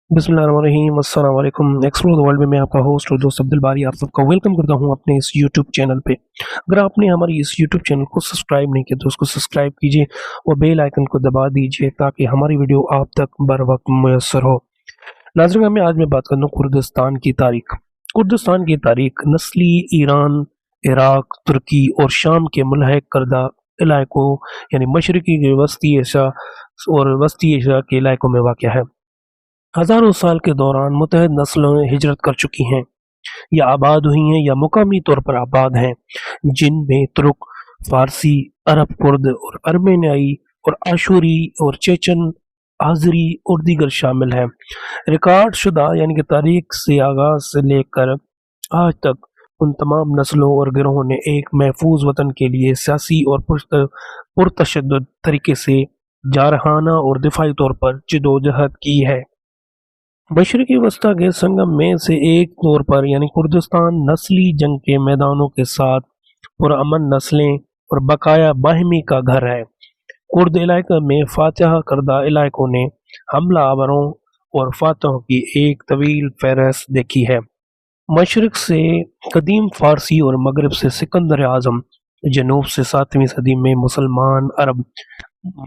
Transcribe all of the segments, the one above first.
बिस्मिल्लाहिर्रहमानिर्रहीम, अस्सलाम वालेकुम। एक्सप्लोर द वर्ल्ड में मैं आपका होस्ट और दोस्त अब्दुल बारी आप सबका वेलकम करता हूं अपने इस यूट्यूब चैनल पे। अगर आपने हमारी इस यूट्यूब चैनल को सब्सक्राइब नहीं किया तो उसको सब्सक्राइब कीजिए और बेल आइकन को दबा दीजिए ताकि हमारी वीडियो आप तक बर वक्त मुयस्सर हो। नाज़रीन, मैं आज मैं बात करता हूँ कुर्दिस्तान की तारीख। कुर्दिस्तान की तारीख नस्ली ईरान, इराक, तुर्की और शाम के मुल्हक करदा इलाकों यानी मशरकी के वस्ती एशिया के इलाकों में वाक़ है। हज़ारों साल के दौरान मुतअद्दिद नस्लें हिजरत कर चुकी हैं या आबाद हुई हैं या मुकामी तौर पर आबाद हैं, जिनमें तुर्क, फ़ारसी, अरब कुर्द और अर्मेनियाई और आशूरी और चेचन, आज़री और दीगर शामिल हैं। रिकॉर्ड शुदा यानी कि तारीख से आगाज़ से लेकर आज तक उन तमाम नस्लों और गिरोहों ने एक महफूज वतन के लिए सियासी और पुरतशद्दुद तरीके से जारहाना और दिफाई तौर पर जदोजहद की है। मशरक़ी वस्ती के संगम में से एक तौर पर यानी कुर्दिस्तान नस्ली जंग के मैदानों के साथ पुरअमन नस्लें और बकाया बाहिमी का घर है। कुर्द इलाके में फातह करदा इलाकों ने हमला आवरों और फातहों की एक तवील फहरिस्त देखी है। मशरक़ से कदीम फ़ारसी और मगरब से सिकंदर आज़म, जनूब से 7वीं सदी में मुसलमान अरब,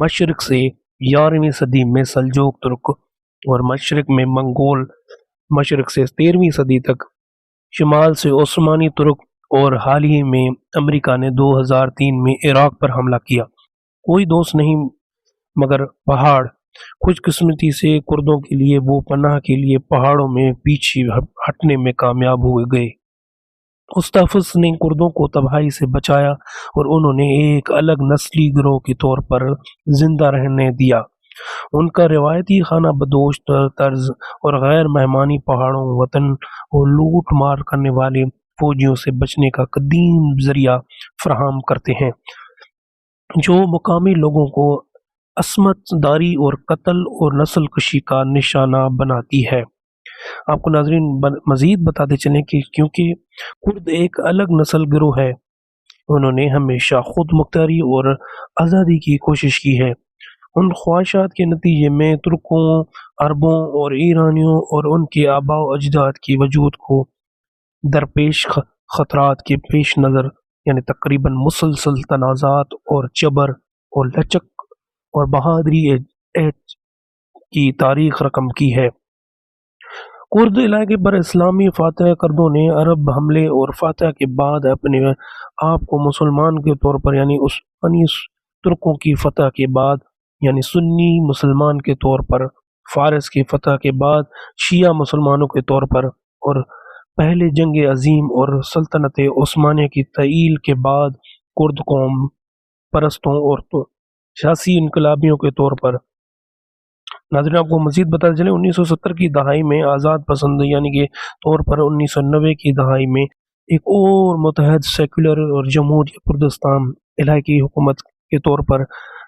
मशरक़ से 11वीं सदी में सल्जूक़ तुर्क और मशरक़ में मंगोल, मशरक़ से 13वीं सदी तक शिमाल से ओस्मानी तुर्क और हाल ही में अमेरिका ने 2003 में इराक पर हमला किया। कोई दोस्त नहीं मगर पहाड़। खुशकिस्मती से कुर्दों के लिए वो पनाह के लिए पहाड़ों में पीछे हटने में कामयाब हुए गए। मुस्तफ़िज़ ने कुर्दों को तबाही से बचाया और उन्होंने एक अलग नस्ली गिरोह के तौर पर जिंदा रहने दिया। उनका रिवायती खाना बदोश तर्ज और गैर मेहमानी पहाड़ों वतन और लूट मार करने वाले फौजियों से बचने का कदीम जरिया फराहम करते हैं, जो मुकामी लोगों को असमत दारी और कत्ल और नस्ल कशी का निशाना बनाती है। आपको नाजरीन मजीद बताते चलें कि क्योंकि कुर्द एक अलग नस्ल गिरोह है, उन्होंने हमेशा खुद मुख्तारी और आज़ादी की कोशिश की है। उन ख्वाहिशात के नतीजे में तुर्कों, अरबों और ईरानियों और उनके आबाओ अजदाद की वजूद को दरपेश खतरात के पेश नज़र यानी तकरीबन मुसलसल तनाज़ात और जबर और लचक और बहादुरी की तारीख रकम की है। कुर्द इलाके पर इस्लामी फातह करदों ने अरब हमले और फातह के बाद अपने आप को मुसलमान के तौर पर यानी उस्मानी तुर्कों की फतह के बाद यानी सुन्नी मुसलमान के तौर पर, फारस की फतह के बाद शिया मुसलमानों के तौर पर और पहले जंग अजीम और सल्तनत उस्मानिया की तईल के बाद कुर्द कौम परस्तों और सियासी इनकलाबियों के तौर पर। नाज़रीन, आपको मज़ीद बताते चले 1970 की दहाई में आज़ाद पसंद यानी कि तौर पर 1990 की दहाई में एक और मुतहद सेकुलर और जमहूरी कुर्दिस्तान इलाकी हुकूमत के तौर पर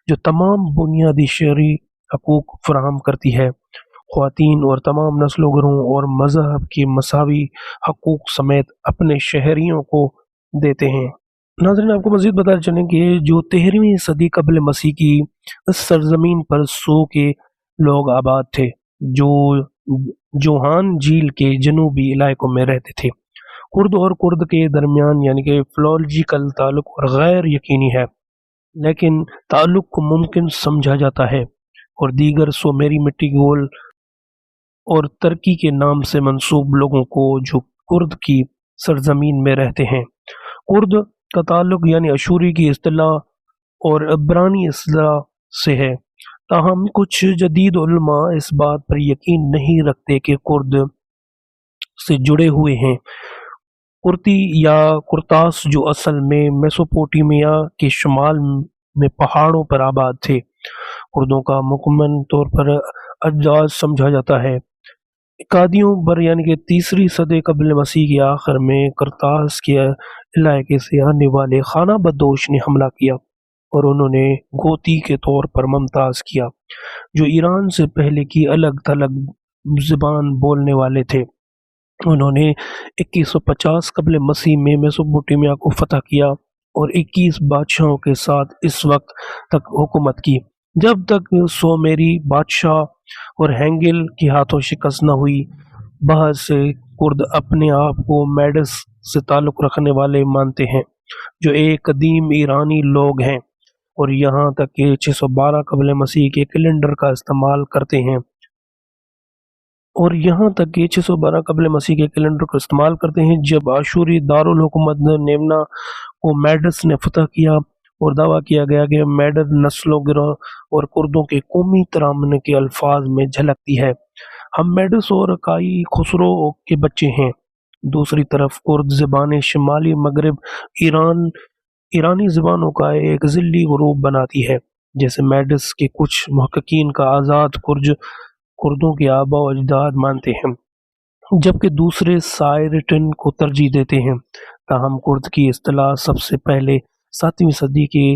जो तमाम बुनियादी शहरी हकूक़ फराहम करती है, ख़वातीन और तमाम नस्लों गिरोहों और मज़हब की मसावी हकूक़ समेत अपने शहरियों को देते हैं। नाज़रीन, आपको मज़ीद बताते चलें कि जो 13वीं सदी कबल मसीह की इस सरजमीन पर सो के लोग आबाद थे, जो जोहान झील के जनूबी इलाकों में रहते थे। कुर्द और कुर्द के दरमियान यानी कि फिलोलॉजिकल ताल्लुक और गैर यकीनी है, लेकिन ताल्लुक को मुमकिन समझा जाता है और दीगर सुमेरी मिट्टी गोल और तुर्की के नाम से मंसूब लोगों को जो कुर्द की सरजमीन में रहते हैं। कुर्द का ताल्लुक यानी अशूरी की इस्तिलाह और इब्रानी इस्तिलाह से है, ताहम कुछ जदीद उलमा इस बात पर यकीन नहीं रखते कि कुर्द से जुड़े हुए हैं। कुर्ती या कुर्तास जो असल में मेसोपोटामिया के शुमाल में पहाड़ों पर आबाद थे, कुर्दों का मुकम्मल तौर पर अजदाद समझा जाता है। इकादियों पर यानी कि 3री सदी कबल मसीह के आखिर में करतास के इलाके से आने वाले खाना बदोश ने हमला किया और उन्होंने गोती के तौर पर मुमताज़ किया, जो ईरान से पहले की अलग थलग ज़बान बोलने वाले थे। उन्होंने 2150 कबल मसीह में मेसोपोटामिया को फतह किया और 21 बादशाहों के साथ इस वक्त तक हुकूमत की। जब तक सोमेरी बादशाह और हेंगल के हाथों शिकस्त न हुई, बहुत से कुर्द अपने आप को मेडस से ताल्लुक़ रखने वाले मानते हैं, जो एक कदीम ईरानी लोग हैं और यहाँ तक कि 612 क़ब्ल मसीह के कैलेंडर का इस्तेमाल करते हैं। और यहाँ तक कि 612 क़ब्ल मसीह के कैलेंडर का इस्तेमाल करते हैं। जब आशूरी दारुल हुकूमत नेमना को मेडस ने फतह किया और दावा किया गया कि मेडस नस्लों गिरोह और कुर्दों के कौमी तरामन के अल्फाज में झलकती है। हम मेडस और काई खुसरो के बच्चे हैं। दूसरी तरफ कुर्द ज़बानें शिमाली मगरब ईरानी ज़बानों का एक ज़िल्ली ग्रुप बनाती है, जैसे मेडस के कुछ मुहक्किकीन का आज़ाद कुर्दों के आबा व अजदाद मानते हैं, जबकि दूसरे सायरिटन को तरजीह देते हैं। ताहम कुर्द की इस्तिलाह सबसे पहले 7वीं सदी के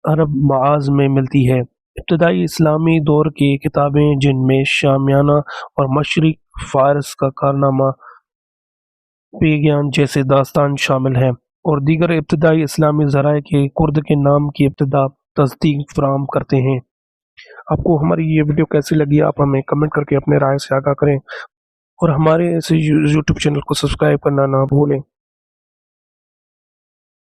अरब मआज़ में मिलती है। इब्तदाई इस्लामी दौर की किताबें, जिनमें शामियाना और मशरिक फ़ारस का कारनामा पेगियान जैसे दास्तान शामिल हैं, और दीगर इब्तदाई इस्लामी ज़राए के कुर्द के नाम की इब्तदा तस्दीक फराहम करते हैं। आपको हमारी ये वीडियो कैसी लगी, आप हमें कमेंट करके अपने राय से आगाह करें और हमारे इस यूट्यूब चैनल को सब्सक्राइब करना ना भूलें।